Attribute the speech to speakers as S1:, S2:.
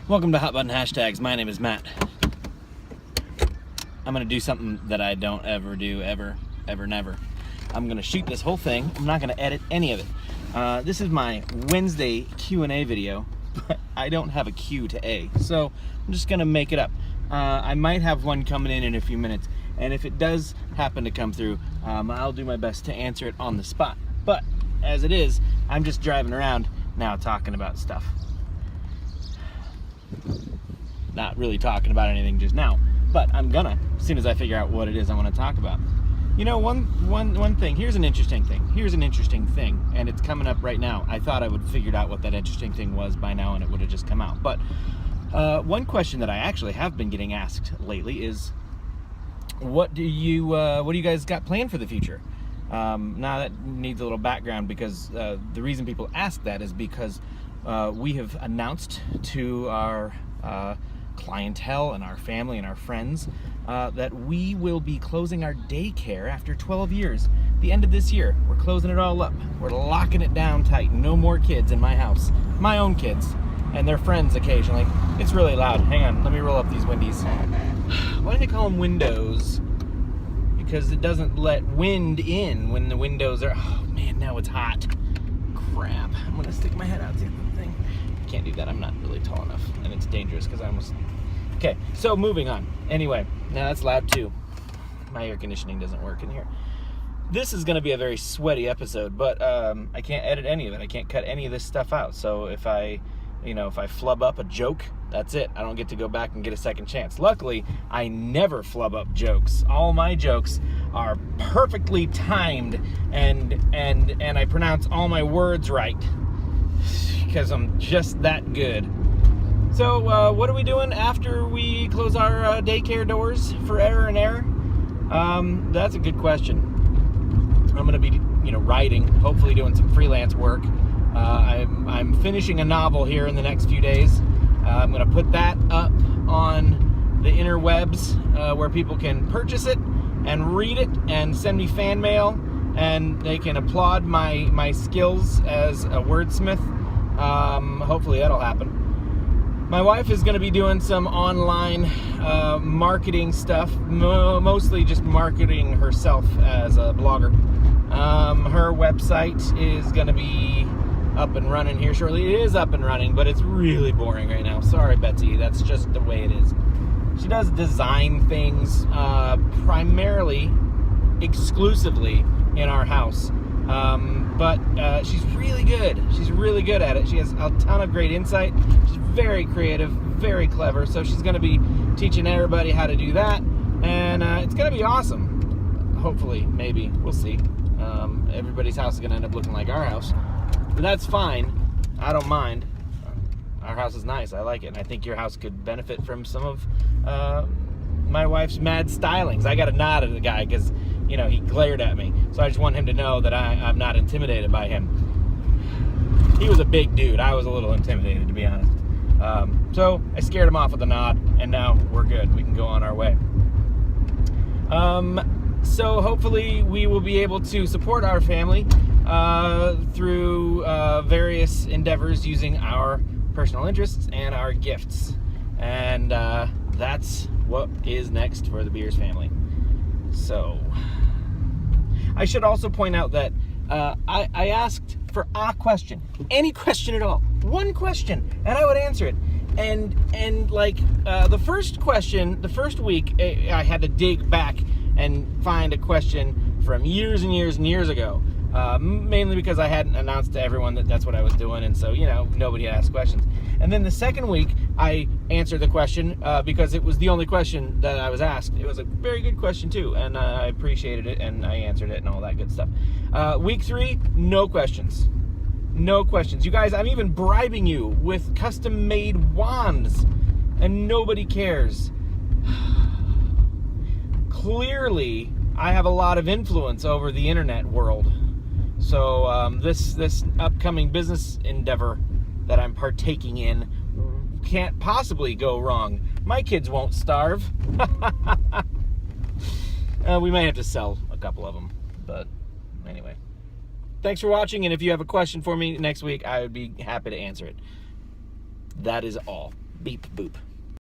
S1: Welcome to Hot Button Hashtags. My name is Matt. I'm going to do something that I don't ever do, ever, never. I'm going to shoot this whole thing. I'm not going to edit any of it. This is my Wednesday Q&A video, but I don't have a Q to A, so I'm just going to make it up. I might have one coming in a few minutes, and if it does happen to come through, I'll do my best to answer it on the spot. But as it is, I'm just driving around now talking about stuff. Not really talking about anything just now, but I'm gonna as soon as I figure out what it is I want to talk about. You know, one thing. Here's an interesting thing, and it's coming up right now. I thought I would have figured out what that interesting thing was by now, and it would have just come out. But one question that I actually have been getting asked lately is, what do you guys got planned for the future? Now that needs a little background, because the reason people ask that is because we have announced to our clientele and our family and our friends that we will be closing our daycare after 12 years. The end of this year, we're closing it all up. We're locking it down tight. No more kids in my house. My own kids and their friends occasionally. It's really loud. Hang on, let me roll up these windies. Why do they call them windows? Because it doesn't let wind in when the windows are... Oh man, now it's hot. Crap. I'm gonna stick my head out the thing. Can't do that. I'm not really tall enough, and it's dangerous because I almost... Okay, so moving on. Anyway, now that's loud too. My air conditioning doesn't work in here. This is gonna be a very sweaty episode, but I can't edit any of it. I can't cut any of this stuff out. So if I flub up a joke, that's it. I don't get to go back and get a second chance. Luckily, I never flub up jokes. All my jokes are perfectly timed, and I pronounce all my words right, because I'm just that good. So what are we doing after we close our daycare doors forever and ever? That's a good question. I'm going to be, writing, hopefully doing some freelance work. I'm finishing a novel here in the next few days. I'm going to put that up on the interwebs where people can purchase it and read it and send me fan mail, and they can applaud my skills as a wordsmith. Hopefully that'll happen. My wife is going to be doing some online marketing stuff, mostly just marketing herself as a blogger. Her website is going to be up and running here shortly. It is up and running, but it's really boring right now. Sorry, Betsy, that's just the way it is. She does design things primarily, exclusively in our house. But she's really good. She's really good at it. She has a ton of great insight. She's very creative, very clever. So she's going to be teaching everybody how to do that. And it's going to be awesome. Hopefully, maybe. We'll see. Everybody's house is going to end up looking like our house. But that's fine. I don't mind. Our house is nice. I like it. And I think your house could benefit from some of my wife's mad stylings. I got a nod at the guy because, he glared at me. So I just want him to know that I'm not intimidated by him. He was a big dude. I was a little intimidated, to be honest. So I scared him off with a nod, and now we're good. We can go on our way. So hopefully we will be able to support our family through various endeavors using our personal interests and our gifts. And that's what is next for the Beers family. So I should also point out that I asked for a question, any question at all, one question, and I would answer it. And the first question, the first week, I had to dig back and find a question from years and years and years ago. Mainly because I hadn't announced to everyone that that's what I was doing, and so, nobody had asked questions. And then the second week, I answered the question because it was the only question that I was asked. It was a very good question, too, and I appreciated it, and I answered it, and all that good stuff. Week 3, no questions. No questions. You guys, I'm even bribing you with custom-made wands, and nobody cares. Clearly, I have a lot of influence over the internet world. So this upcoming business endeavor that I'm partaking in can't possibly go wrong. My kids won't starve. We may have to sell a couple of them, but anyway. Thanks for watching, and if you have a question for me next week, I would be happy to answer it. That is all. Beep boop.